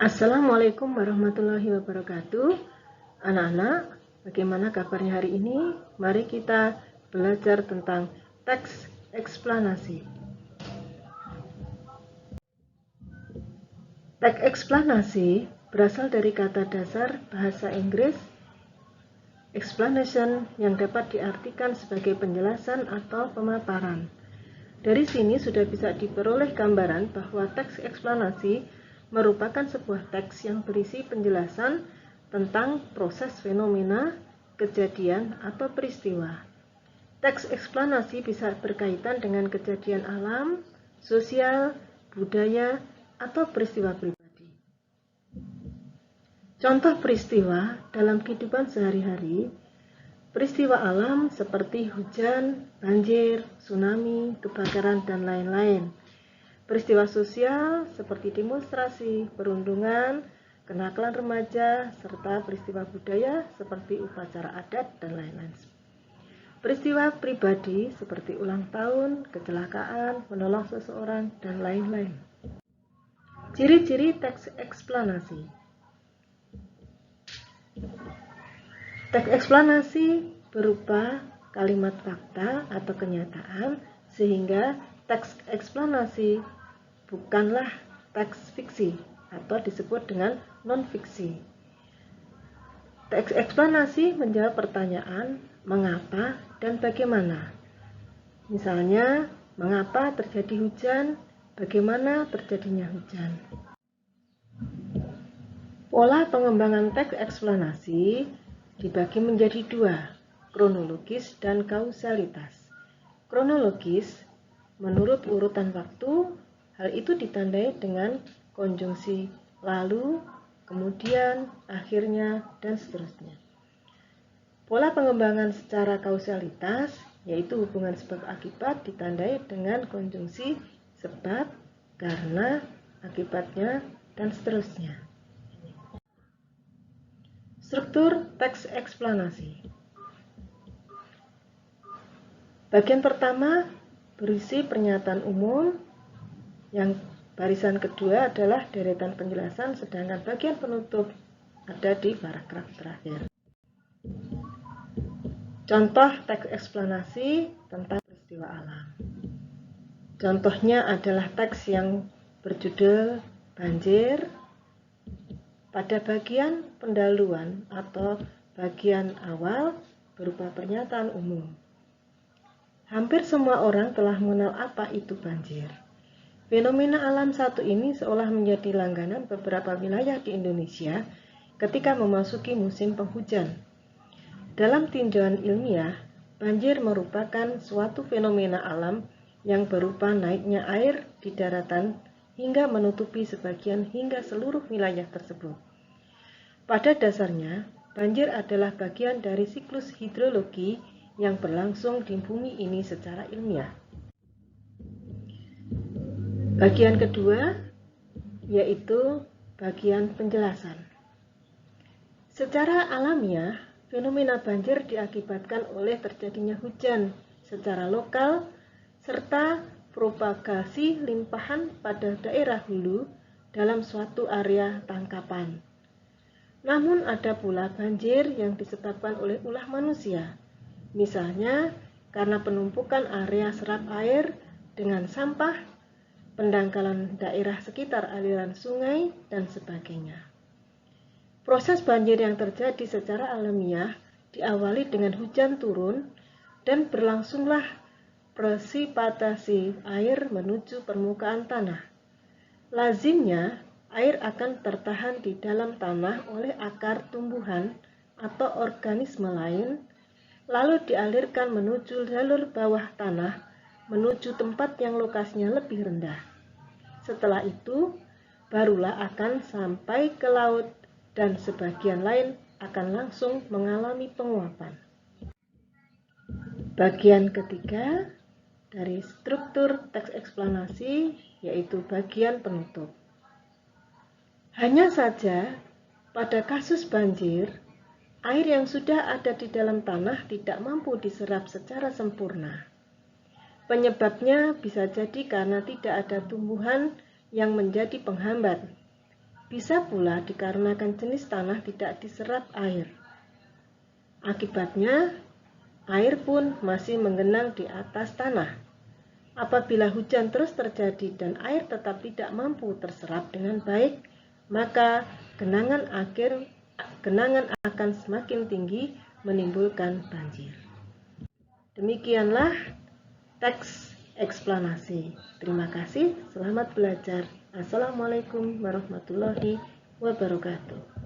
Assalamualaikum warahmatullahi wabarakatuh. Anak-anak, bagaimana kabarnya hari ini? Mari kita belajar tentang teks eksplanasi. Teks eksplanasi berasal dari kata dasar bahasa Inggris explanation yang dapat diartikan sebagai penjelasan atau pemaparan. Dari sini sudah bisa diperoleh gambaran bahwa teks eksplanasi merupakan sebuah teks yang berisi penjelasan tentang proses fenomena, kejadian, atau peristiwa. Teks eksplanasi bisa berkaitan dengan kejadian alam, sosial, budaya, atau peristiwa pribadi. Contoh peristiwa dalam kehidupan sehari-hari, peristiwa alam seperti hujan, banjir, tsunami, kebakaran, dan lain-lain. Peristiwa sosial seperti demonstrasi, perundungan, kenakalan remaja, serta peristiwa budaya seperti upacara adat dan lain-lain. Peristiwa pribadi seperti ulang tahun, kecelakaan, menolong seseorang, dan lain-lain. Ciri-ciri teks eksplanasi. Teks eksplanasi berupa kalimat fakta atau kenyataan, sehingga teks eksplanasi bukanlah teks fiksi atau disebut dengan non-fiksi. Teks eksplanasi menjawab pertanyaan mengapa dan bagaimana. Misalnya, mengapa terjadi hujan, bagaimana terjadinya hujan. Pola pengembangan teks eksplanasi dibagi menjadi dua, kronologis dan kausalitas. Kronologis menurut urutan waktu, hal itu ditandai dengan konjungsi lalu, kemudian, akhirnya, dan seterusnya. Pola pengembangan secara kausalitas, yaitu hubungan sebab akibat, ditandai dengan konjungsi sebab, karena, akibatnya, dan seterusnya. Struktur teks eksplanasi. Bagian pertama berisi pernyataan umum, yang barisan kedua adalah deretan penjelasan, sedangkan bagian penutup ada di paragraf terakhir. Contoh teks eksplanasi tentang peristiwa alam. Contohnya adalah teks yang berjudul banjir. Pada bagian pendahuluan atau bagian awal berupa pernyataan umum. Hampir semua orang telah mengenal apa itu banjir. Fenomena alam satu ini seolah menjadi langganan beberapa wilayah di Indonesia ketika memasuki musim penghujan. Dalam tinjauan ilmiah, banjir merupakan suatu fenomena alam yang berupa naiknya air di daratan hingga menutupi sebagian hingga seluruh wilayah tersebut. Pada dasarnya, banjir adalah bagian dari siklus hidrologi yang berlangsung di bumi ini secara ilmiah. Bagian kedua yaitu bagian penjelasan. Secara alamiah, fenomena banjir diakibatkan oleh terjadinya hujan secara lokal serta propagasi limpahan pada daerah hulu dalam suatu area tangkapan. Namun ada pula banjir yang disebabkan oleh ulah manusia, misalnya karena penumpukan area serap air dengan sampah, pendangkalan daerah sekitar aliran sungai, dan sebagainya. Proses banjir yang terjadi secara alamiah diawali dengan hujan turun dan berlangsunglah presipitasi air menuju permukaan tanah. Lazimnya, air akan tertahan di dalam tanah oleh akar tumbuhan atau organisme lain, lalu dialirkan menuju jalur bawah tanah menuju tempat yang lokasinya lebih rendah. Setelah itu, barulah akan sampai ke laut dan sebagian lain akan langsung mengalami penguapan. Bagian ketiga dari struktur teks eksplanasi yaitu bagian penutup. Hanya saja, pada kasus banjir, air yang sudah ada di dalam tanah tidak mampu diserap secara sempurna. Penyebabnya bisa jadi karena tidak ada tumbuhan yang menjadi penghambat. Bisa pula dikarenakan jenis tanah tidak diserap air. Akibatnya, air pun masih menggenang di atas tanah. Apabila hujan terus terjadi dan air tetap tidak mampu terserap dengan baik, maka genangan akan semakin tinggi, menimbulkan banjir. Demikianlah teks eksplanasi. Terima kasih, selamat belajar. Assalamualaikum warahmatullahi wabarakatuh.